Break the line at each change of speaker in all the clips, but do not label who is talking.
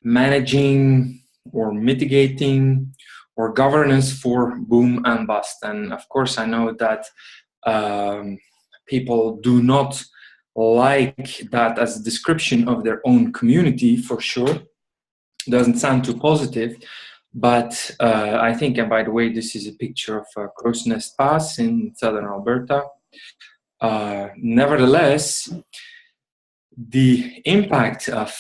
managing or mitigating or governance for boom and bust. And of course, I know that people do not like that as a description of their own community, for sure. Doesn't sound too positive, but I think, and by the way, this is a picture of Crow's Nest Pass in southern Alberta. Nevertheless, the impact of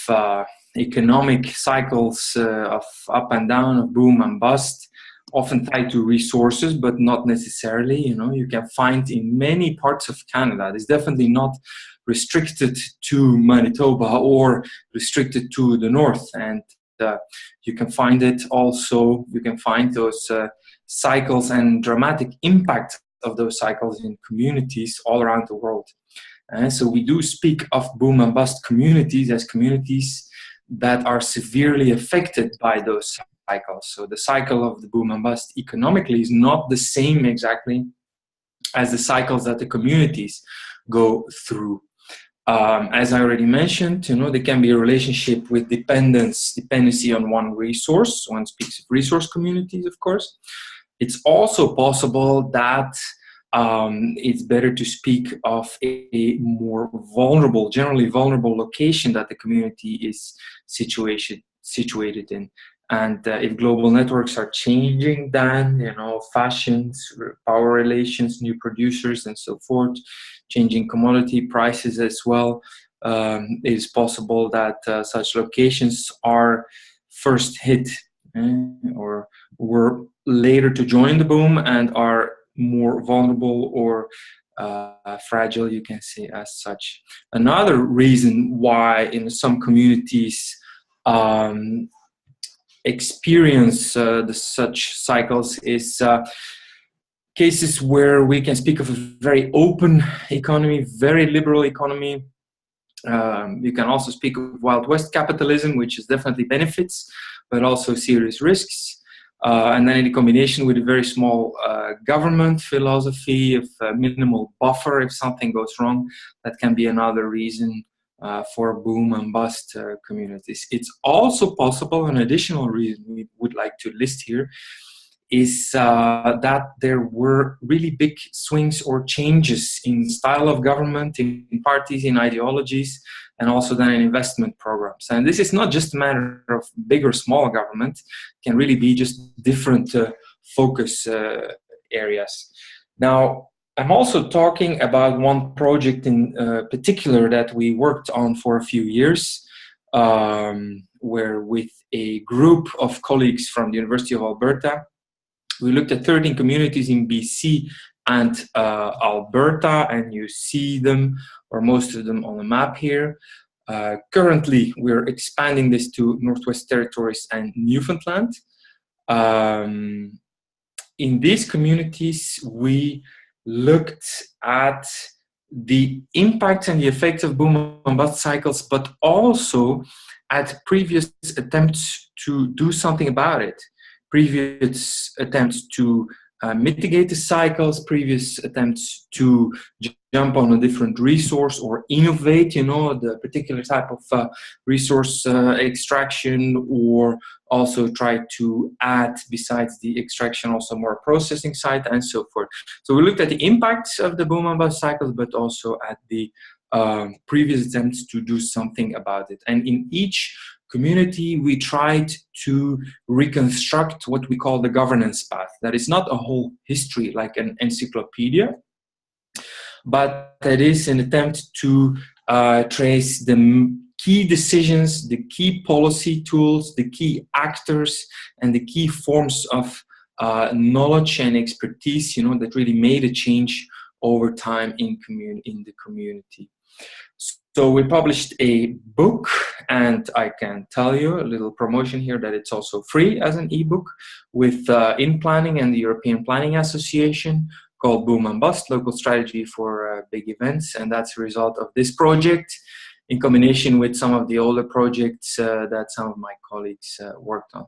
economic cycles of up and down, of boom and bust, often tied to resources, but not necessarily. You can find in many parts of Canada. It's definitely not restricted to Manitoba or restricted to the north. And you can find it also, you can find those cycles and dramatic impact of those cycles in communities all around the world. So we do speak of boom and bust communities as communities that are severely affected by those cycles. So the cycle of the boom and bust economically is not the same exactly as the cycles that the communities go through. As I already mentioned, there can be a relationship with dependency on one resource. One speaks of resource communities, of course. It's also possible that it's better to speak of a more vulnerable, generally vulnerable location that the community is situated in. And if global networks are changing, then, fashions, power relations, new producers, and so forth, changing commodity prices as well, it is possible that such locations are first hit or were later to join the boom and are more vulnerable or fragile, you can say, as such. Another reason why in some communities experience such cycles is cases where we can speak of a very open economy, very liberal economy. You can also speak of Wild West capitalism, which is definitely benefits, but also serious risks. And then in combination with a very small government philosophy of minimal buffer if something goes wrong, that can be another reason for boom and bust communities. It's also possible, an additional reason we would like to list here, is that there were really big swings or changes in style of government, in parties, in ideologies, and also then in investment programs. And this is not just a matter of big or small government, it can really be just different focus areas. Now, I'm also talking about one project in particular that we worked on for a few years, where with a group of colleagues from the University of Alberta, we looked at 13 communities in BC and Alberta, and you see them, or most of them, on the map here. Currently, we're expanding this to Northwest Territories and Newfoundland. In these communities, we looked at the impact and the effects of boom and bust cycles, but also at previous attempts to do something about it. Previous attempts to mitigate the cycles, previous attempts to jump on a different resource or innovate, the particular type of resource extraction, or also try to add, besides the extraction, also more processing side and so forth. So we looked at the impacts of the boom and bust cycles, but also at the previous attempts to do something about it. And in each community, we tried to reconstruct what we call the governance path. That is not a whole history like an encyclopedia, but that is an attempt to trace the key decisions, the key policy tools, the key actors, and the key forms of knowledge and expertise, that really made a change over time in the community. So we published a book, and I can tell you, a little promotion here, that it's also free as an ebook with In Planning and the European Planning Association, called Boom and Bust, Local Strategy for Big Events. And that's a result of this project in combination with some of the older projects that some of my colleagues worked on.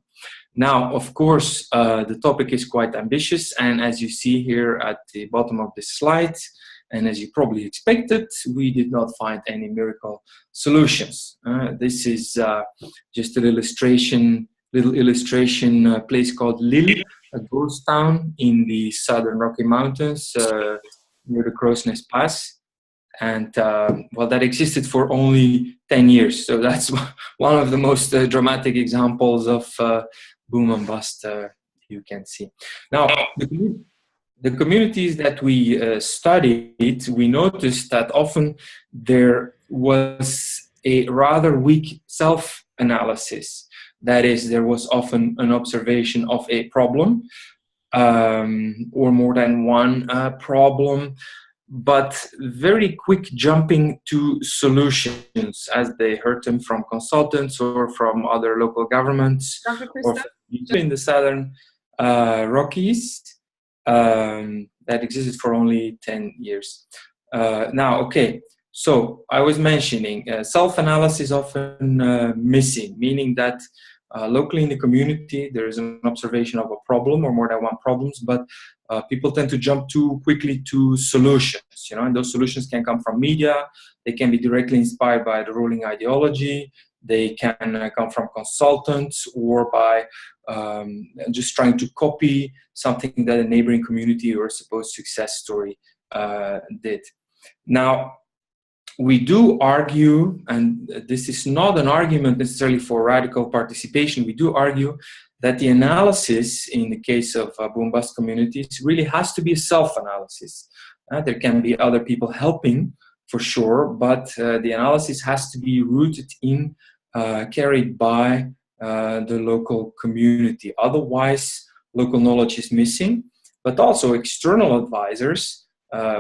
Now, of course, the topic is quite ambitious, and as you see here at the bottom of this slide, And as you probably expected, we did not find any miracle solutions. This is just a little illustration, place called Lille, a ghost town in the southern Rocky Mountains near the Crow's Nest Pass. And well, that existed for only 10 years. So that's one of the most dramatic examples of boom and bust you can see. Now, the communities that we studied, we noticed that often there was a rather weak self-analysis. That is, there was often an observation of a problem or more than one problem, but very quick jumping to solutions as they heard them from consultants or from other local governments or in the southern Rockies that existed for only 10 years. Now, okay, so I was mentioning self-analysis often missing, meaning that locally in the community there is an observation of a problem or more than one problems, but people tend to jump too quickly to solutions, you know, and those solutions can come from media, they can be directly inspired by the ruling ideology, they can come from consultants or by just trying to copy something that a neighboring community or a supposed success story did. Now, we do argue, and this is not an argument necessarily for radical participation, we do argue that the analysis in the case of boom-bust communities really has to be a self-analysis. There can be other people helping for sure, but the analysis has to be rooted in, carried by the local community. Otherwise, local knowledge is missing, but also external advisors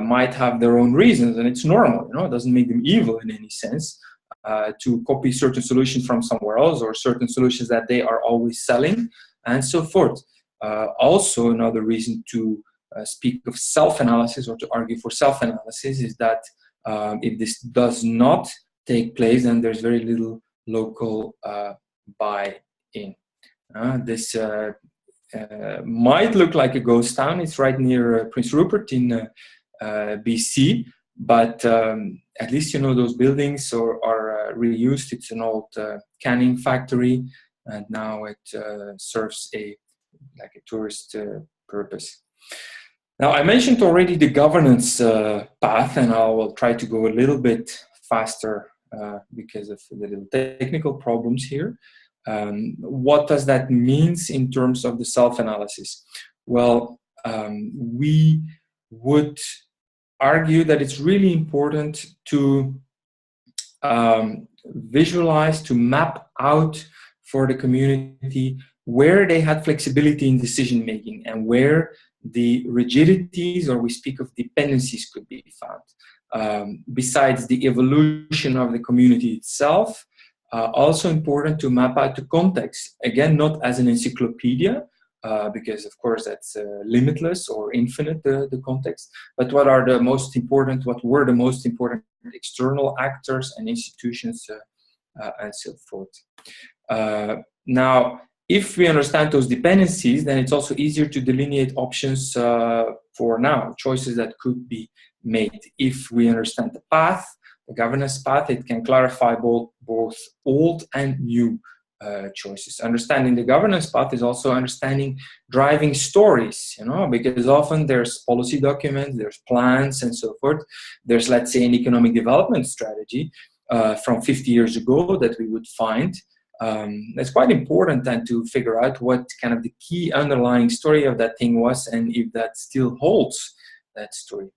might have their own reasons, and it's normal, you know, it doesn't make them evil in any sense to copy certain solutions from somewhere else or certain solutions that they are always selling and so forth. Also, another reason to speak of self-analysis or to argue for self-analysis is that if this does not take place, then there's very little local buy-in. This might look like a ghost town. It's right near Prince Rupert in BC, but at least you know those buildings are reused. It's an old canning factory, and now it serves like a tourist purpose. Now, I mentioned already the governance path, and I will try to go a little bit faster because of the little technical problems here. What does that mean in terms of the self-analysis? Well, we would argue that it's really important to visualize, to map out for the community where they had flexibility in decision making and where the rigidities, or we speak of dependencies, could be found. Besides the evolution of the community itself, also important to map out the context. Again, not as an encyclopedia, because of course that's limitless or infinite, the context, but what were the most important external actors and institutions and so forth. Now, if we understand those dependencies, then it's also easier to delineate options for now, choices that could be made. If we understand the path, the governance path, it can clarify both old and new choices. Understanding the governance path is also understanding driving stories, you know, because often there's policy documents, there's plans and so forth. There's, let's say, an economic development strategy from 50 years ago that we would find. It's quite important then to figure out what kind of the key underlying story of that thing was and if that still holds that story.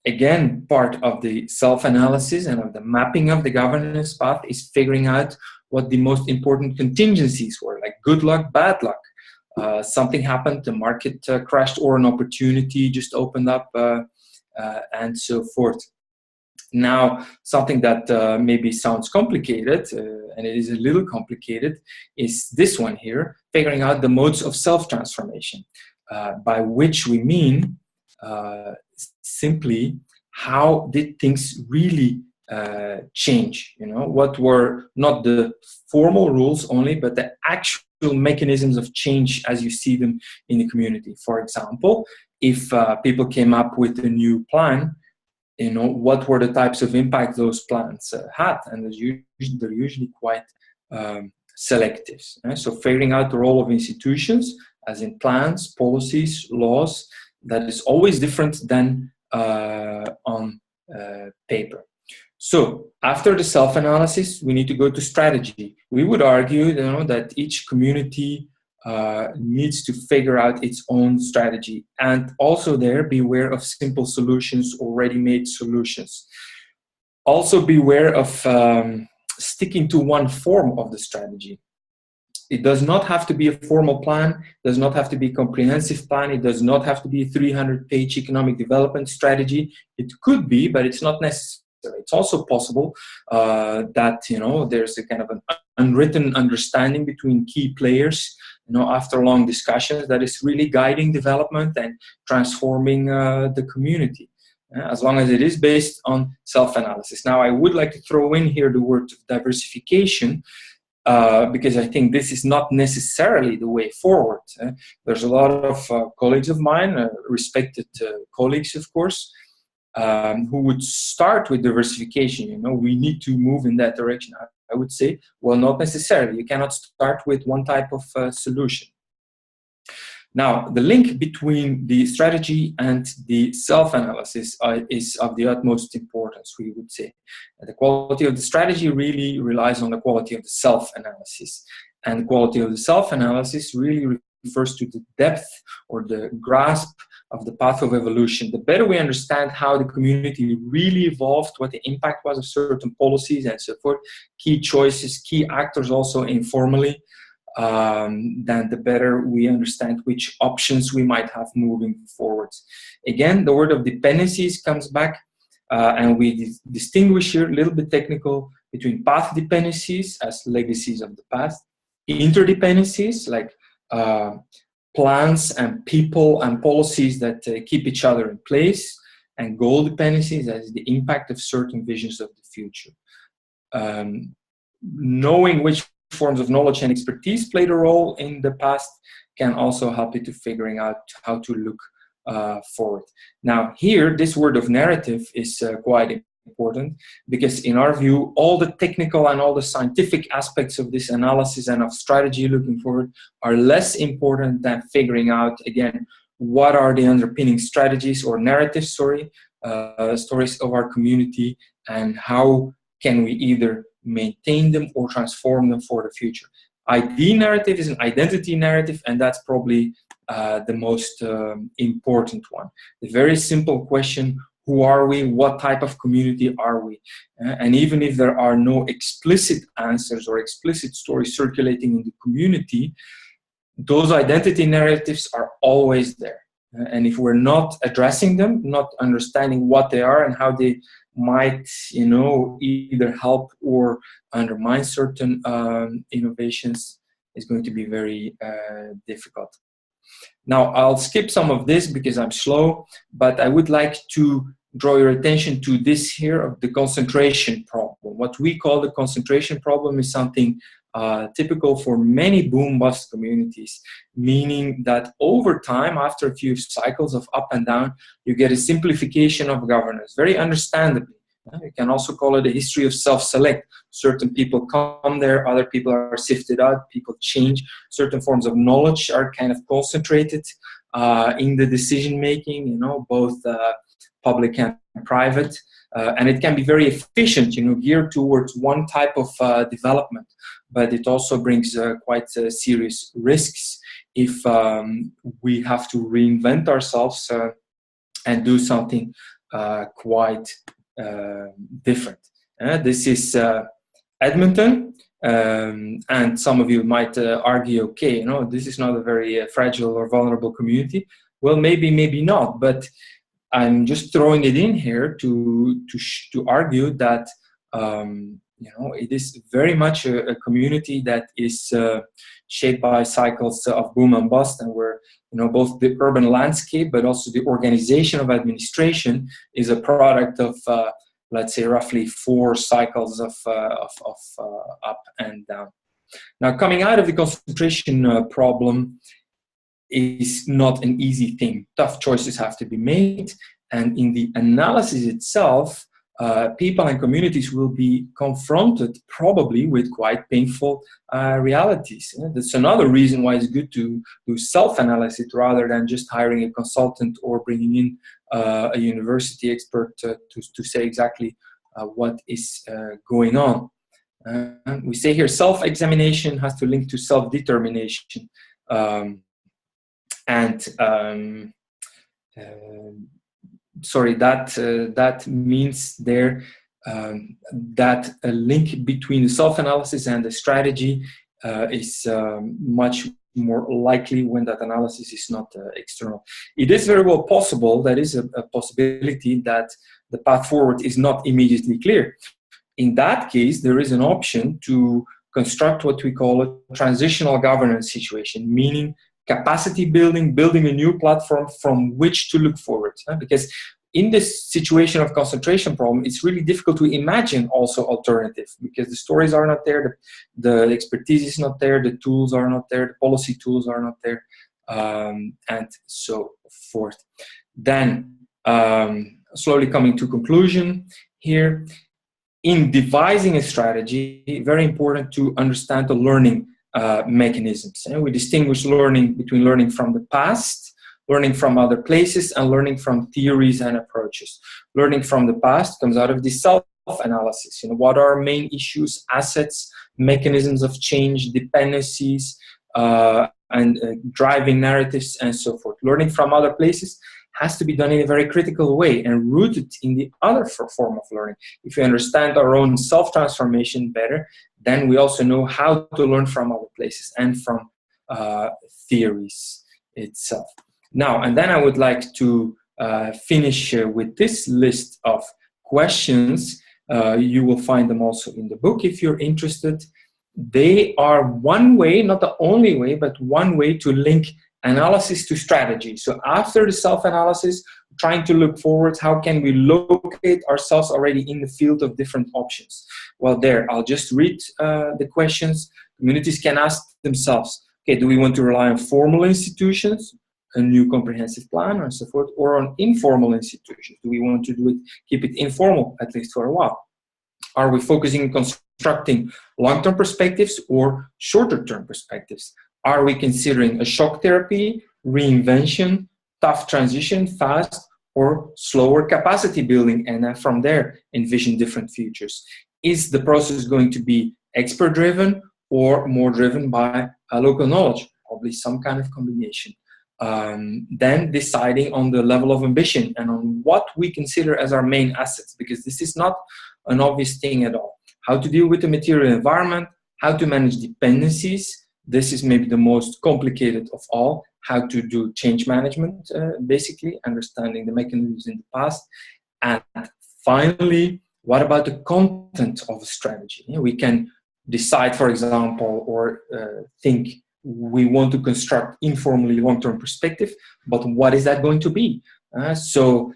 Again, part of the self-analysis and of the mapping of the governance path is figuring out what the most important contingencies were, like good luck, bad luck. Something happened, the market crashed, or an opportunity just opened up, and so forth. Now, something that maybe sounds complicated, and it is a little complicated, is this one here, figuring out the modes of self-transformation, by which we mean simply how did things really change, you know, what were not the formal rules only, but the actual mechanisms of change as you see them in the community. For example, if people came up with a new plan, what were the types of impact those plans had, and they're usually quite selective. So figuring out the role of institutions, as in plans, policies, laws, that is always different than on paper. So after the self-analysis, we need to go to strategy. We would argue, that each community needs to figure out its own strategy, and also there beware of simple solutions or ready-made solutions. Also beware of sticking to one form of the strategy. It does not have to be a formal plan, it does not have to be a comprehensive plan, it does not have to be a 300-page economic development strategy. It could be, but it's not necessary. It's also possible that there's a kind of an unwritten understanding between key players, after long discussions, that is really guiding development and transforming the community, as long as it is based on self-analysis. Now, I would like to throw in here the word diversification, because I think this is not necessarily the way forward. There's a lot of colleagues of mine, respected colleagues, of course, who would start with diversification. We need to move in that direction. I would say, well, not necessarily. You cannot start with one type of solution. Now, the link between the strategy and the self-analysis is of the utmost importance, we would say. The quality of the strategy really relies on the quality of the self-analysis. And the quality of the self-analysis really refers to the depth or the grasp of the path of evolution. The better we understand how the community really evolved, what the impact was of certain policies and so forth, key choices, key actors also informally, then the better we understand which options we might have moving forwards. Again, the word of dependencies comes back, and we distinguish here, a little bit technical, between path dependencies as legacies of the past, interdependencies like plans and people and policies that keep each other in place, and goal dependencies as the impact of certain visions of the future. Knowing which forms of knowledge and expertise played a role in the past can also help you to figuring out how to look forward. Now here, this word of narrative is quite important, because in our view, all the technical and all the scientific aspects of this analysis and of strategy looking forward are less important than figuring out, again, what are the underpinning strategies or narratives, stories of our community, and how can we either maintain them or transform them for the future. ID narrative is an identity narrative, and that's probably the most important one. The very simple question, who are we? What type of community are we? And even if there are no explicit answers or explicit stories circulating in the community, those identity narratives are always there. And if we're not addressing them, not understanding what they are and how they might, either help or undermine certain innovations, is going to be very difficult. Now, I'll skip some of this because I'm slow, but I would like to draw your attention to this here of the concentration problem. What we call the concentration problem is something typical for many boom-bust communities, meaning that over time, after a few cycles of up and down, you get a simplification of governance, very understandably. You can also call it a history of self-select. Certain people come there, other people are sifted out, people change. Certain forms of knowledge are kind of concentrated in the decision-making, both public and private. And it can be very efficient, geared towards one type of development. But it also brings quite serious risks if we have to reinvent ourselves and do something quite different. This is Edmonton, and some of you might argue, okay, this is not a very fragile or vulnerable community. Well, maybe not, but I'm just throwing it in here to argue that it is very much a community that is shaped by cycles of boom and bust, and where both the urban landscape but also the organization of administration is a product of let's say roughly 4 cycles of up and down. Now, coming out of the concentration problem is not an easy thing. Tough choices have to be made, And in the analysis itself, people and communities will be confronted probably with quite painful realities. That's another reason why it's good to do self-analysis rather than just hiring a consultant or bringing in a university expert to say exactly what is going on. We say here self-examination has to link to self-determination. Sorry, that means there that a link between the self-analysis and the strategy is much more likely when that analysis is not external. It is very well possible, that is a possibility, that the path forward is not immediately clear. In that case, there is an option to construct what we call a transitional governance situation, meaning capacity building, building a new platform from which to look forward. Because in this situation of concentration problem, it's really difficult to imagine also alternatives because the stories are not there, the expertise is not there, the tools are not there, the policy tools are not there, and so forth. Then, slowly coming to conclusion here, in devising a strategy, very important to understand the learning mechanisms. And we distinguish learning between learning from the past, learning from other places, and learning from theories and approaches. Learning from the past comes out of the self-analysis. What are main issues, assets, mechanisms of change, dependencies, and driving narratives, and so forth. Learning from other places has to be done in a very critical way and rooted in the other form of learning. If we understand our own self-transformation better, then we also know how to learn from other places and from theories itself. Now, and then I would like to finish with this list of questions. You will find them also in the book if you're interested. They are one way, not the only way, but one way to link analysis to strategy. So after the self-analysis, trying to look forward, how can we locate ourselves already in the field of different options? Well, there, I'll just read the questions. Communities can ask themselves, okay, do we want to rely on formal institutions, a new comprehensive plan, and so forth, or on informal institutions? Do we want to do it, keep it informal, at least for a while? Are we focusing on constructing long-term perspectives or shorter-term perspectives? Are we considering a shock therapy, reinvention, tough transition, fast, or slower capacity building, and then from there envision different futures? Is the process going to be expert-driven or more driven by local knowledge? Probably some kind of combination. Then deciding on the level of ambition and on what we consider as our main assets, because this is not an obvious thing at all. How to deal with the material environment, how to manage dependencies. This is maybe the most complicated of all. How to do change management, basically, understanding the mechanisms in the past. And finally, what about the content of a strategy? We can decide, for example, or think we want to construct informally long-term perspective, but what is that going to be? So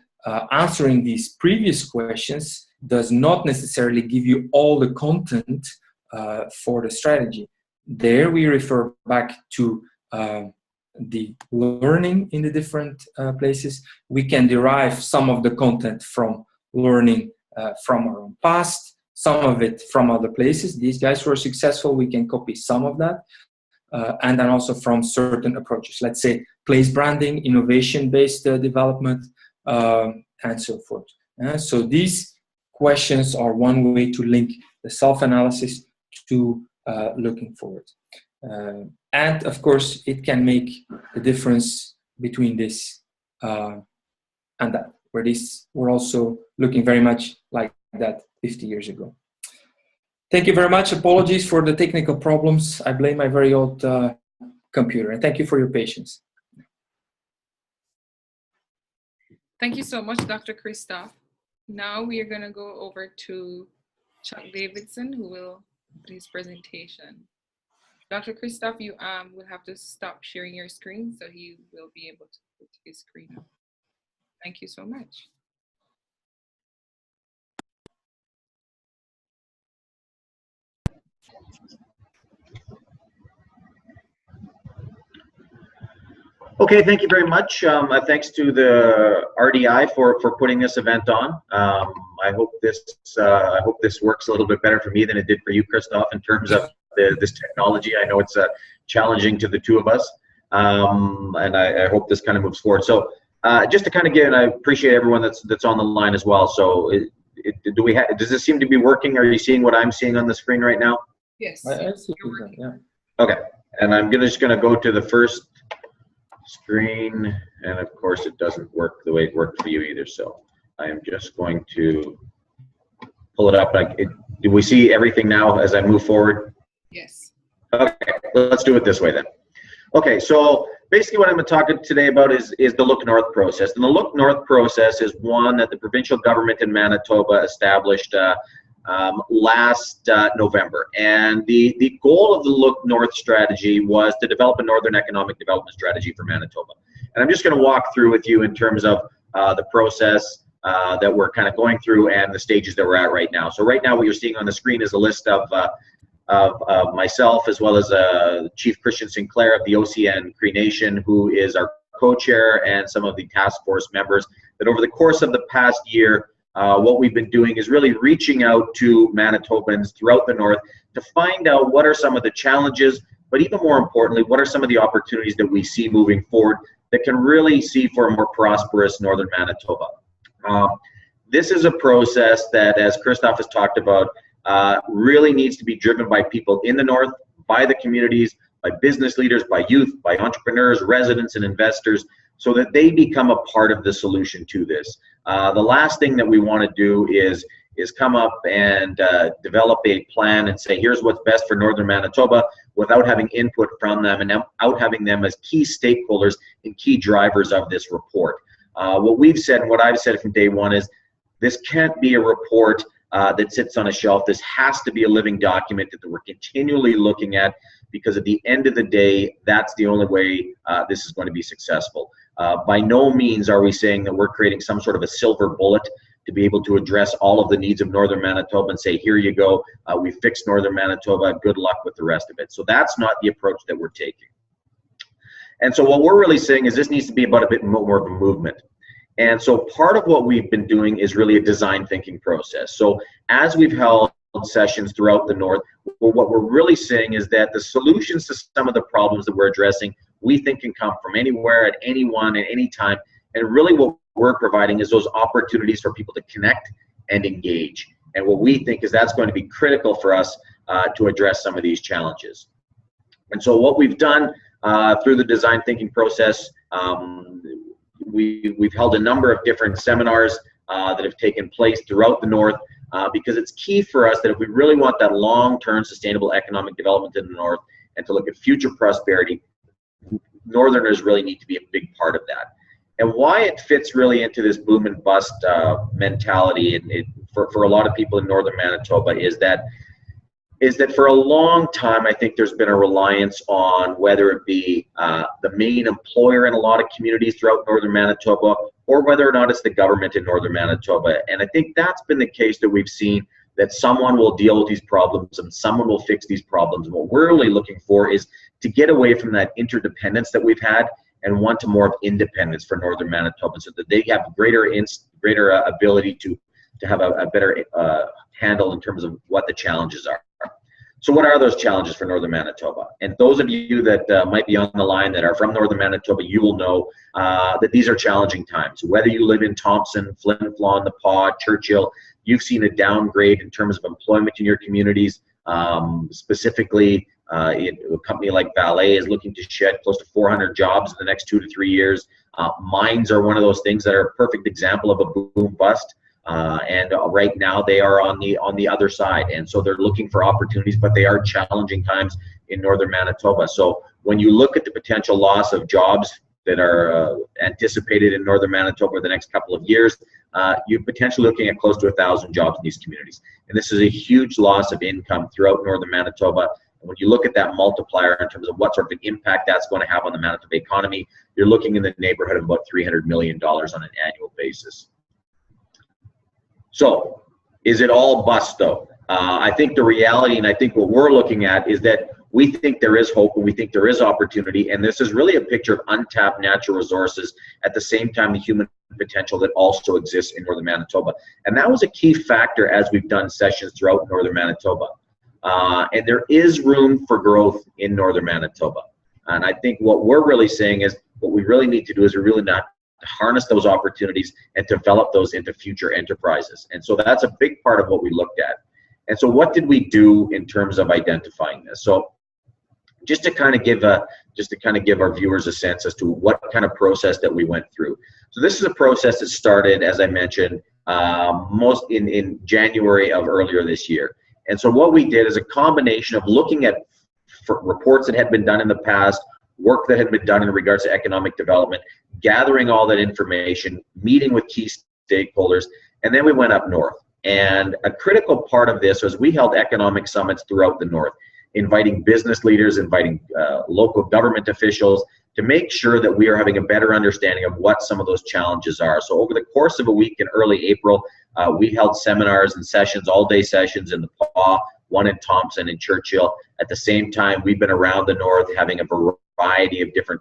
answering these previous questions does not necessarily give you all the content for the strategy. There we refer back to the learning in the different places. We can derive some of the content from learning from our own past, some of it from other places. These guys were successful, we can copy some of that. And then also from certain approaches, let's say place branding, innovation-based development, and so forth. So these questions are one way to link the self-analysis to looking forward. And of course, it can make the difference between this and that, where these were also looking very much like that 50 years ago. Thank you very much. Apologies for the technical problems. I blame my very old computer, and thank you for your patience.
Thank you so much, Dr. Kristoff. Now we are going to go over to Chuck Davidson, who will do his presentation. Dr. Kristoff, you will have to stop sharing your screen so he will be able to put his screen up. Thank you so much.
Okay, thank you very much. Thanks to the RDI for putting this event on. I hope this works a little bit better for me than it did for you, Kristoff, in terms of this technology. I know it's challenging to the two of us, and I hope this kind of moves forward. So just to kind of and I appreciate everyone that's on the line as well. So does this seem to be working? Are you seeing what I'm seeing on the screen right now?
Yes.
I see that, yeah.
Okay, and I'm just gonna go to the first screen, and of course it doesn't work the way it worked for you either, so I am just going to pull it up. Do we see everything now as I move forward?
Yes.
Okay, let's do it this way then. Okay, so basically what I'm going to talk today about is the Look North process. And the Look North process is one that the provincial government in Manitoba established last November. And the goal of the Look North strategy was to develop a Northern economic development strategy for Manitoba. And I'm just going to walk through with you in terms of the process that we're kind of going through and the stages that we're at right now. So right now what you're seeing on the screen is a list of myself, as well as Chief Christian Sinclair of the OCN Cree Nation, who is our co-chair, and some of the task force members, that over the course of the past year, what we've been doing is really reaching out to Manitobans throughout the North to find out what are some of the challenges, but even more importantly, what are some of the opportunities that we see moving forward that can really see for a more prosperous Northern Manitoba. This is a process that, as Kristoff has talked about, really needs to be driven by people in the North, by the communities, by business leaders, by youth, by entrepreneurs, residents, and investors, so that they become a part of the solution to this. The last thing that we want to do is come up and develop a plan and say, here's what's best for Northern Manitoba, without having input from them and out having them as key stakeholders and key drivers of this report. What we've said and what I've said from day one is this can't be a report that sits on a shelf. This has to be a living document that we're continually looking at, because at the end of the day, that's the only way this is going to be successful. By no means are we saying that we're creating some sort of a silver bullet to be able to address all of the needs of Northern Manitoba and say, here you go, we fixed Northern Manitoba, good luck with the rest of it. So that's not the approach that we're taking. And so what we're really saying is this needs to be about a bit more of a movement. And so part of what we've been doing is really a design thinking process. So as we've held sessions throughout the North, what we're really saying is that the solutions to some of the problems that we're addressing, we think can come from anywhere, at anyone, at any time. And really what we're providing is those opportunities for people to connect and engage. And what we think is that's going to be critical for us to address some of these challenges. And so what we've done through the design thinking process, we've held a number of different seminars that have taken place throughout the North, because it's key for us that if we really want that long-term sustainable economic development in the North and to look at future prosperity, Northerners really need to be a big part of that. And why it fits really into this boom and bust mentality for a lot of people in Northern Manitoba is that for a long time, I think there's been a reliance on whether it be the main employer in a lot of communities throughout Northern Manitoba, or whether or not it's the government in Northern Manitoba. And I think that's been the case that we've seen, that someone will deal with these problems and someone will fix these problems. And what we're really looking for is to get away from that interdependence that we've had and want to more of independence for Northern Manitoba, so that they have greater ability to have a better handle in terms of what the challenges are. So what are those challenges for Northern Manitoba? And those of you that might be on the line that are from Northern Manitoba, you will know that these are challenging times. Whether you live in Thompson, Flin Flon, The Paw, Churchill, you've seen a downgrade in terms of employment in your communities. Specifically, a company like Valet is looking to shed close to 400 jobs in the next 2 to 3 years. Mines are one of those things that are a perfect example of a boom bust. And right now they are on the other side, and so they're looking for opportunities, but they are challenging times in Northern Manitoba. So when you look at the potential loss of jobs that are anticipated in Northern Manitoba over the next couple of years, you're potentially looking at close to 1,000 jobs in these communities, and this is a huge loss of income throughout Northern Manitoba. And when you look at that multiplier in terms of what sort of an impact that's going to have on the Manitoba economy, you're looking in the neighborhood of about $300 million on an annual basis. So, is it all bust though? I think the reality, and I think what we're looking at, is that we think there is hope and we think there is opportunity. And this is really a picture of untapped natural resources, at the same time the human potential that also exists in northern Manitoba. And that was a key factor as we've done sessions throughout northern Manitoba. And there is room for growth in northern Manitoba. And I think what we're really saying is what we really need to do is we really not harness those opportunities and develop those into future enterprises. And so that's a big part of what we looked at. And so what did we do in terms of identifying this? So just to kind of give our viewers a sense as to what kind of process that we went through. So this is a process that started, as I mentioned, most in January of earlier this year. And so what we did is a combination of looking at reports that had been done in the past, work that had been done in regards to economic development, gathering all that information, meeting with key stakeholders, and then we went up north. And a critical part of this was we held economic summits throughout the north, inviting business leaders, inviting local government officials to make sure that we are having a better understanding of what some of those challenges are. So over the course of a week in early April, we held seminars and sessions, all-day sessions in the PAW, one in Thompson and Churchill. At the same time, we've been around the north having a variety of different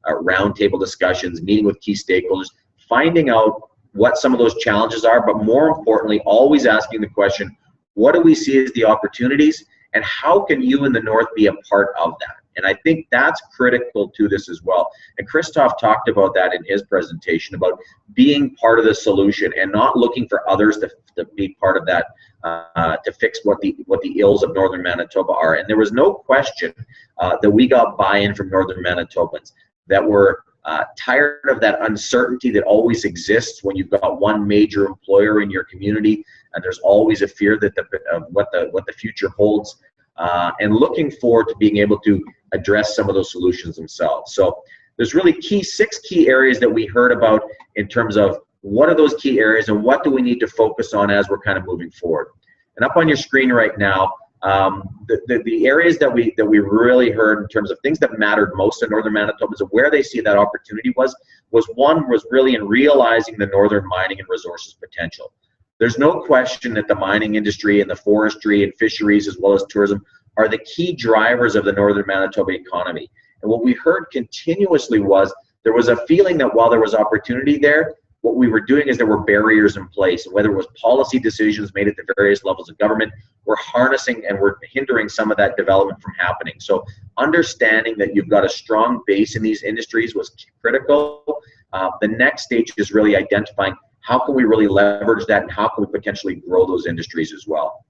roundtable discussions, meeting with key stakeholders, finding out what some of those challenges are, but more importantly, always asking the question, what do we see as the opportunities, and how can you in the north be a part of that? And I think that's critical to this as well. And Kristoff talked about that in his presentation, about being part of the solution and not looking for others to be part of that, to fix what the ills of northern Manitoba are. And there was no question that we got buy-in from northern Manitobans that were tired of that uncertainty that always exists when you've got one major employer in your community, and there's always a fear that what the future holds, and looking forward to being able to address some of those solutions themselves. So there's really six key areas that we heard about in terms of what are those key areas and what do we need to focus on as we're kind of moving forward. And up on your screen right now, the areas that we really heard in terms of things that mattered most in northern Manitoba, is where they see that opportunity was really in realizing the northern mining and resources potential. There's no question that the mining industry and the forestry and fisheries, as well as tourism, are the key drivers of the northern Manitoba economy. And what we heard continuously was there was a feeling that while there was opportunity there, what we were doing is there were barriers in place. And whether it was policy decisions made at the various levels of government, we're harnessing and we're hindering some of that development from happening. So understanding that you've got a strong base in these industries was critical. The next stage is really identifying how can we really leverage that and how can we potentially grow those industries as well.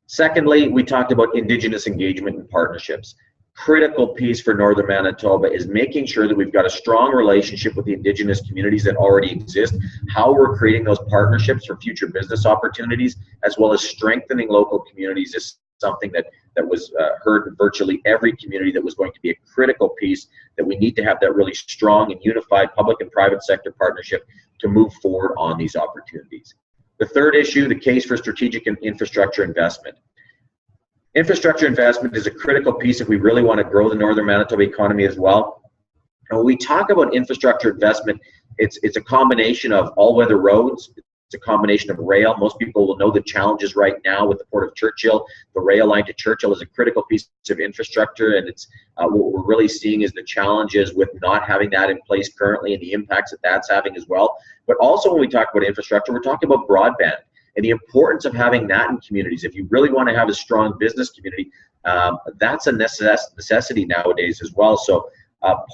Secondly, we talked about Indigenous engagement and partnerships. Critical piece for northern Manitoba is making sure that we've got a strong relationship with the Indigenous communities that already exist, how we're creating those partnerships for future business opportunities, as well as strengthening local communities is something that was heard in virtually every community that was going to be a critical piece, that we need to have that really strong and unified public and private sector partnership to move forward on these opportunities. The third issue, the case for strategic and infrastructure investment. Infrastructure investment is a critical piece if we really want to grow the northern Manitoba economy as well. And when we talk about infrastructure investment, it's a combination of all-weather roads, it's a combination of rail. Most people will know the challenges right now with the Port of Churchill. The rail line to Churchill is a critical piece of infrastructure, and it's what we're really seeing is the challenges with not having that in place currently and the impacts that that's having as well. But also when we talk about infrastructure, we're talking about broadband and the importance of having that in communities. If you really want to have a strong business community, that's a necessity nowadays as well. So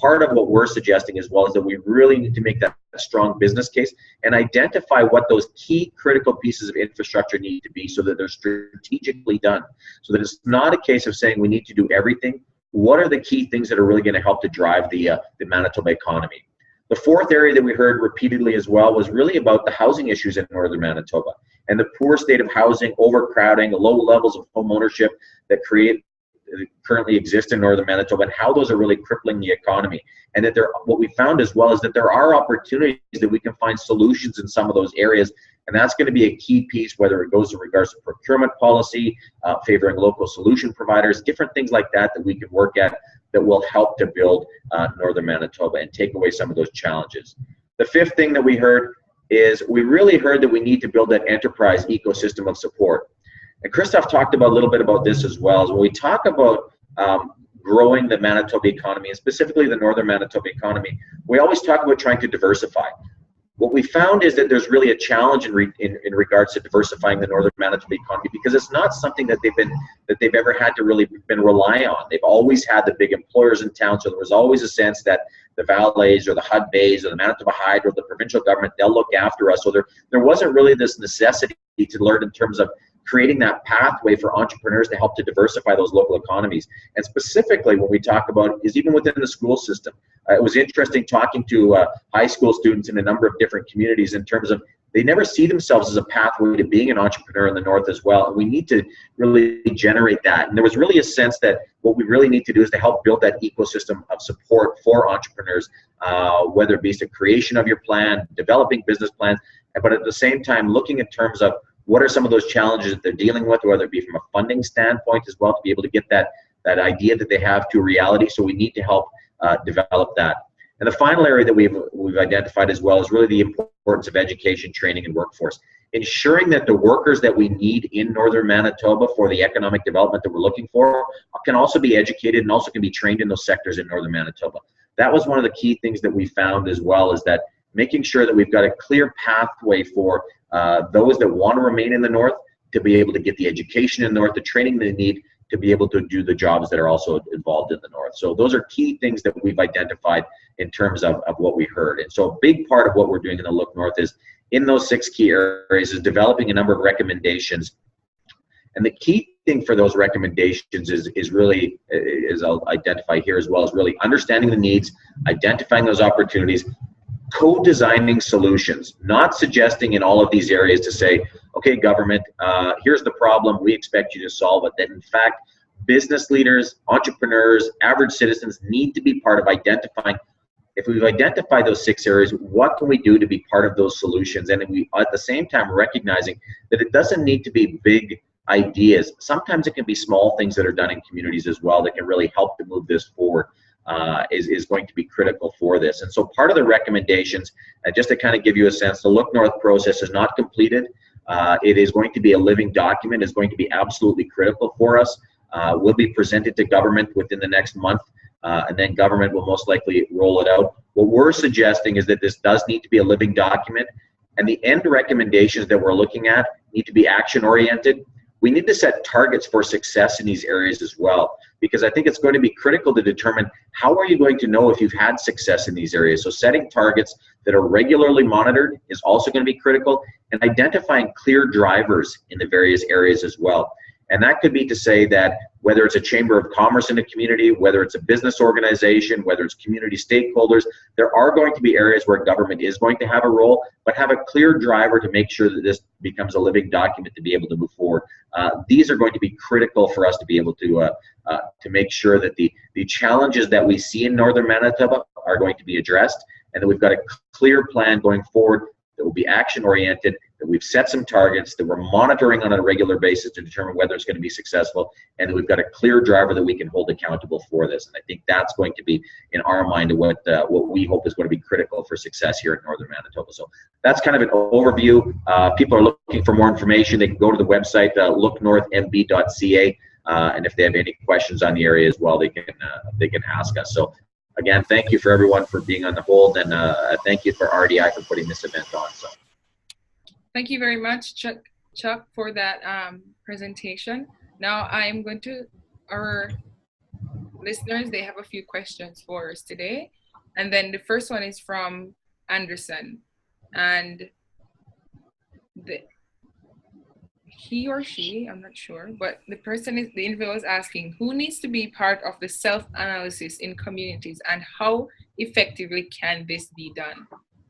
part of what we're suggesting as well is that we really need to make that a strong business case and identify what those key critical pieces of infrastructure need to be so that they're strategically done. So that it's not a case of saying we need to do everything. What are the key things that are really going to help to drive the Manitoba economy? The fourth area that we heard repeatedly as well was really about the housing issues in northern Manitoba and the poor state of housing, overcrowding, low levels of home ownership that currently exist in northern Manitoba, and how those are really crippling the economy. And that what we found as well is that there are opportunities that we can find solutions in some of those areas, and that's going to be a key piece, whether it goes in regards to procurement policy, favoring local solution providers, different things like that that we can work at that will help to build northern Manitoba and take away some of those challenges. The fifth thing that we heard is we really heard that we need to build that enterprise ecosystem of support. And Kristoff talked about a little bit about this as well. As when we talk about growing the Manitoba economy, and specifically the northern Manitoba economy, we always talk about trying to diversify. What we found is that there's really a challenge in regards to diversifying the northern Manitoba economy, because it's not something that they've ever had to really been rely on. They've always had the big employers in town, so there was always a sense that the Valleys or the Hud Bays or the Manitoba Hydro, the provincial government, they'll look after us. So there wasn't really this necessity to learn in terms of creating that pathway for entrepreneurs to help to diversify those local economies. And specifically what we talk about is even within the school system. It was interesting talking to high school students in a number of different communities in terms of they never see themselves as a pathway to being an entrepreneur in the north as well. And we need to really generate that. And there was really a sense that what we really need to do is to help build that ecosystem of support for entrepreneurs, whether it be the creation of your plan, developing business plans, but at the same time looking in terms of what are some of those challenges that they're dealing with, whether it be from a funding standpoint as well, to be able to get that idea that they have to reality. So we need to help develop that. And the final area that we've identified as well is really the importance of education, training, and workforce. Ensuring that the workers that we need in northern Manitoba for the economic development that we're looking for can also be educated and also can be trained in those sectors in northern Manitoba. That was one of the key things that we found as well, is that making sure that we've got a clear pathway for those that want to remain in the north to be able to get the education in the north, the training they need to be able to do the jobs that are also involved in the north. So those are key things that we've identified in terms of what we heard. And so a big part of what we're doing in the Look North is in those 6 key areas is developing a number of recommendations. And the key thing for those recommendations is really, as I'll identify here as well, is really understanding the needs, identifying those opportunities, co-designing solutions, not suggesting in all of these areas to say, okay, government, here's the problem, we expect you to solve it. That in fact, business leaders, entrepreneurs, average citizens need to be part of identifying, if we've identified those 6 areas, what can we do to be part of those solutions? And we, at the same time, recognizing that it doesn't need to be big ideas. Sometimes it can be small things that are done in communities as well that can really help to move this forward. Is going to be critical for this. And so part of the recommendations, just to kind of give you a sense, the Look North process is not completed. It is going to be a living document. It's going to be absolutely critical for us. Will be presented to government within the next month, and then government will most likely roll it out. What we're suggesting is that this does need to be a living document, and the end recommendations that we're looking at need to be action-oriented. We need to set targets for success in these areas as well, because I think it's going to be critical to determine how are you going to know if you've had success in these areas. So setting targets that are regularly monitored is also going to be critical, and identifying clear drivers in the various areas as well. And that could be to say that whether it's a chamber of commerce in a community, whether it's a business organization, whether it's community stakeholders, there are going to be areas where government is going to have a role, but have a clear driver to make sure that this becomes a living document to be able to move forward. These are going to be critical for us to be able to make sure that the challenges that we see in northern Manitoba are going to be addressed, and that we've got a clear plan going forward that will be action-oriented, that we've set some targets, that we're monitoring on a regular basis to determine whether it's going to be successful, and that we've got a clear driver that we can hold accountable for this. And I think that's going to be, in our mind, what we hope is going to be critical for success here in northern Manitoba. So that's kind of an overview. People are looking for more information. They can go to the website, looknorthmb.ca, and if they have any questions on the area as well, they can ask us. So again, thank you for everyone for being on the hold, and thank you for RDI for putting this event on. So,
thank you very much, Chuck, for that presentation. Now I'm going to, our listeners, they have a few questions for us today. And then the first one is from Anderson. And he or she, I'm not sure, but the individual is asking, who needs to be part of the self-analysis in communities, and how effectively can this be done?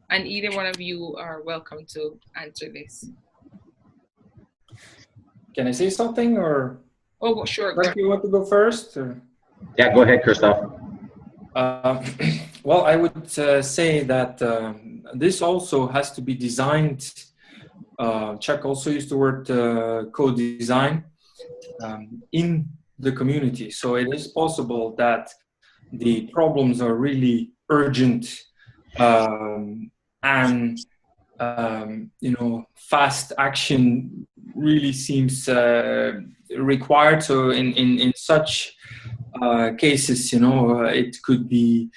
And either one of you are welcome to answer this.
Can I say something, or?
Oh, sure.
Do you want to go first? Or?
Yeah, go ahead, Kristoff.
Well, I would say that this also has to be designed. Chuck also used the word co-design in the community. So it is possible that the problems are really urgent and fast action really seems required. So in such cases, it could be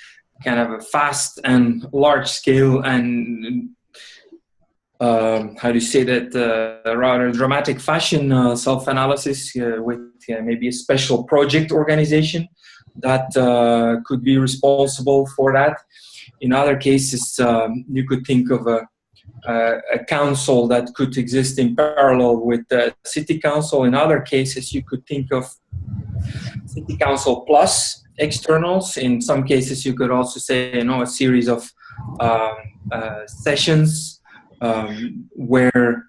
kind of a fast and large scale and how do you say that, rather dramatic fashion self-analysis with maybe a special project organization that could be responsible for that. In other cases, you could think of a council that could exist in parallel with the city council. In other cases, you could think of city council plus externals. In some cases, you could also say, a series of sessions where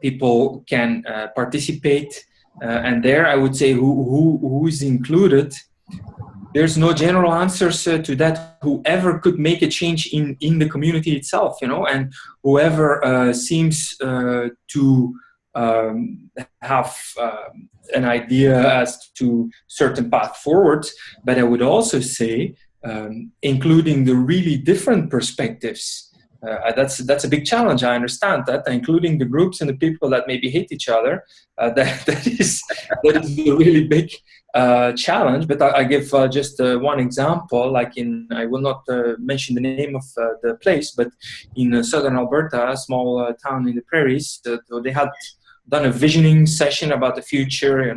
people can participate. And there, I would say, who is included. There's no general answers to that. Whoever could make a change in the community itself, and whoever seems to have an idea as to certain path forward. But I would also say, including the really different perspectives. That's a big challenge. I understand that, including the groups and the people that maybe hate each other. That is a really big challenge. But I give just one example. Like I will not mention the name of the place, but in southern Alberta, a small town in the prairies, they had done a visioning session about the future.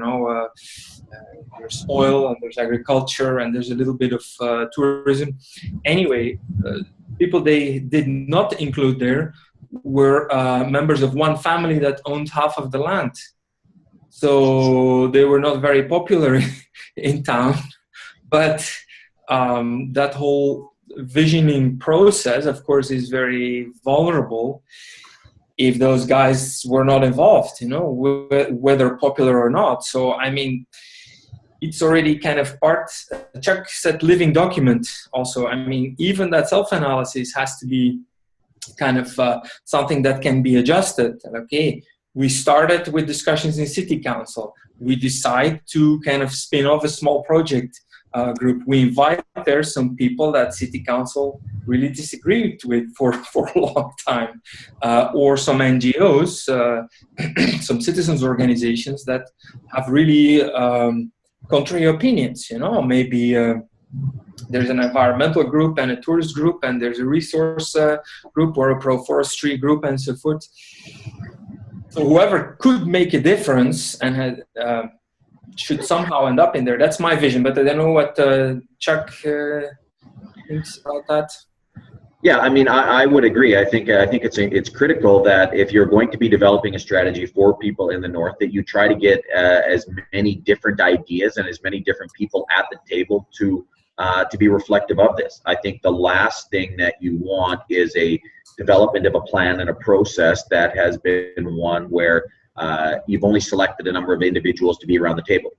There's oil and there's agriculture and there's a little bit of tourism. Anyway, people they did not include there were members of one family that owned half of the land. So they were not very popular in town. But that whole visioning process, of course, is very vulnerable if those guys were not involved, whether popular or not. So, I mean, it's already kind of part, Chuck said living document also. I mean, even that self-analysis has to be kind of something that can be adjusted. Okay, we started with discussions in city council. We decide to kind of spin off a small project group. We invite there some people that city council really disagreed with for a long time, or some NGOs, some citizens organizations that have really contrary opinions. Maybe there's an environmental group and a tourist group, and there's a resource group or a pro-forestry group, and so forth. So whoever could make a difference and had should somehow end up in there. That's my vision, but I don't know what Chuck thinks about that.
Yeah, I mean, I would agree. I think it's critical that if you're going to be developing a strategy for people in the north, that you try to get as many different ideas and as many different people at the table to be reflective of this. I think the last thing that you want is a development of a plan and a process that has been one where you've only selected a number of individuals to be around the table,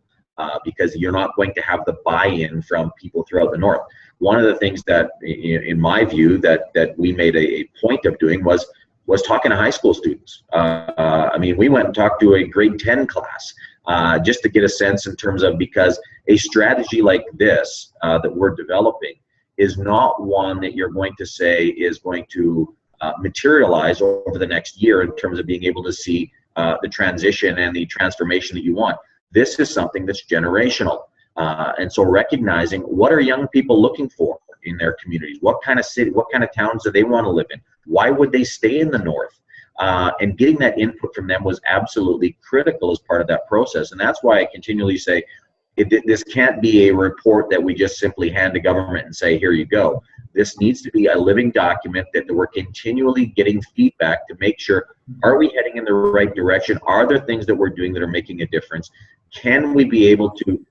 because you're not going to have the buy-in from people throughout the north. One of the things that, in my view, that we made a point of doing was talking to high school students. I mean, we went and talked to a grade 10 class just to get a sense in terms of, because a strategy like this that we're developing is not one that you're going to say is going to materialize over the next year in terms of being able to see the transition and the transformation that you want. This is something that's generational. And so recognizing what are young people looking for in their communities, what kind of city, what kind of towns do they want to live in, why would they stay in the north, and getting that input from them was absolutely critical as part of that process. And that's why I continually say this can't be a report that we just simply hand to government and say, here you go. This needs to be a living document that we're continually getting feedback to make sure, are we heading in the right direction? Are there things that we're doing that are making a difference? Can we be able to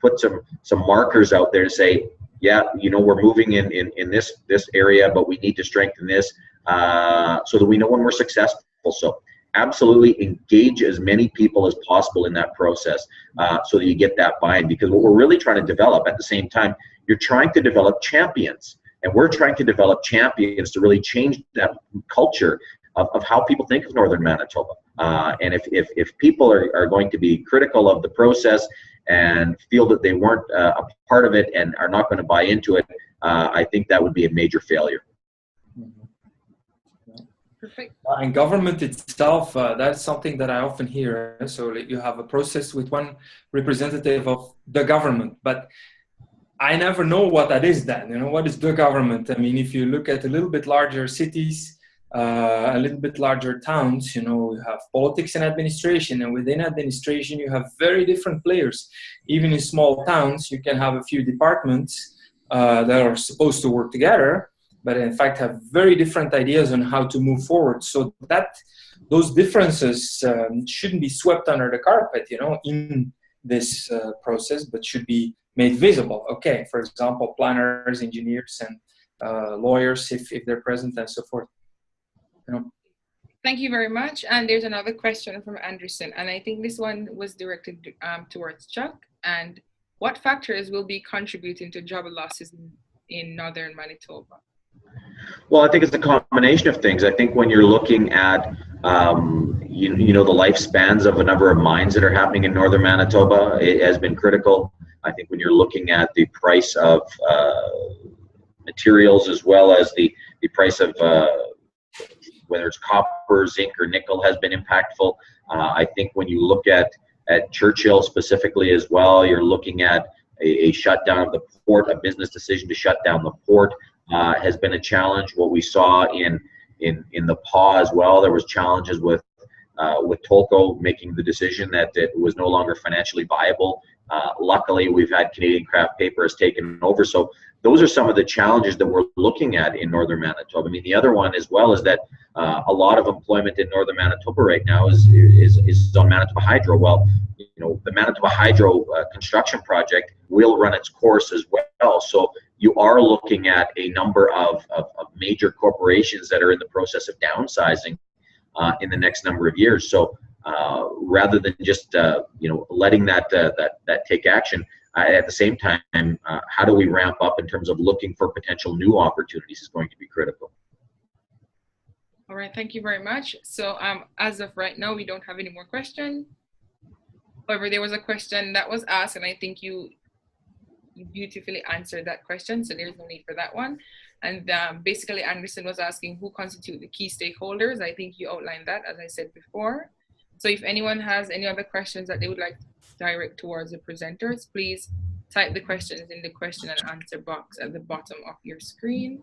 put some markers out there to say, yeah, we're moving in this area, but we need to strengthen this so that we know when we're successful. So absolutely engage as many people as possible in that process so that you get that buy-in, because what we're really trying to develop at the same time, you're trying to develop champions, and we're trying to develop champions to really change that culture of how people think of Northern Manitoba. And if people are going to be critical of the process and feel that they weren't a part of it and are not going to buy into it, I think that would be a major failure.
Perfect.
And government itself, that's something that I often hear. So you have a process with one representative of the government, but I never know what that is then. What is the government? I mean, if you look at a little bit larger cities, a little bit larger towns, you have politics and administration, and within administration, you have very different players. Even in small towns, you can have a few departments that are supposed to work together, but in fact have very different ideas on how to move forward. So that those differences shouldn't be swept under the carpet, in this process, but should be made visible. Okay, for example, planners, engineers, and lawyers, if they're present, and so forth.
Thank you very much. And there's another question from Anderson, and I think this one was directed towards Chuck. And what factors will be contributing to job losses in northern Manitoba?
Well, I think it's a combination of things. I think when you're looking at the lifespans of a number of mines that are happening in northern Manitoba, it has been critical. I think when you're looking at the price of materials, as well as the price of whether it's copper, zinc, or nickel, has been impactful. I think when you look at Churchill specifically as well, you're looking at a shutdown of the port, a business decision to shut down the port has been a challenge. What we saw in the PAW as well, there was challenges with Tolko making the decision that it was no longer financially viable. Luckily, we've had Canadian Craft Paper has taken over. So those are some of the challenges that we're looking at in northern Manitoba. I mean, the other one as well is that a lot of employment in northern Manitoba right now is on Manitoba Hydro. Well, the Manitoba Hydro construction project will run its course as well. So you are looking at a number of major corporations that are in the process of downsizing in the next number of years. So rather than just letting that take action, at the same time, how do we ramp up in terms of looking for potential new opportunities is going to be critical.
All right, thank you very much. So as of right now, we don't have any more questions. However, there was a question that was asked, and I think you beautifully answered that question, so there's no need for that one. And basically, Anderson was asking who constitute the key stakeholders. I think you outlined that, as I said before. So if anyone has any other questions that they would like to direct towards the presenters, please type the questions in the question and answer box at the bottom of your screen.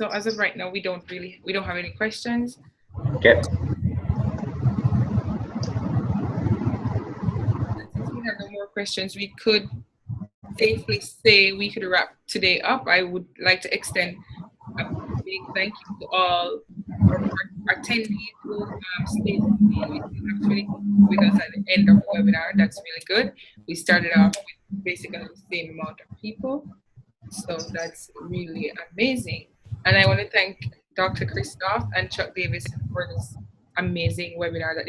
So as of right now, we don't have any questions.
Okay.
Since we have no more questions, we could safely say we could wrap today up. I would like to extend a big thank you to all our attendees who stayed actually with us at the end of the webinar. That's really good. We started off with basically the same amount of people, so that's really amazing. And I want to thank Dr. Kristoff and Chuck Davidson for this amazing webinar that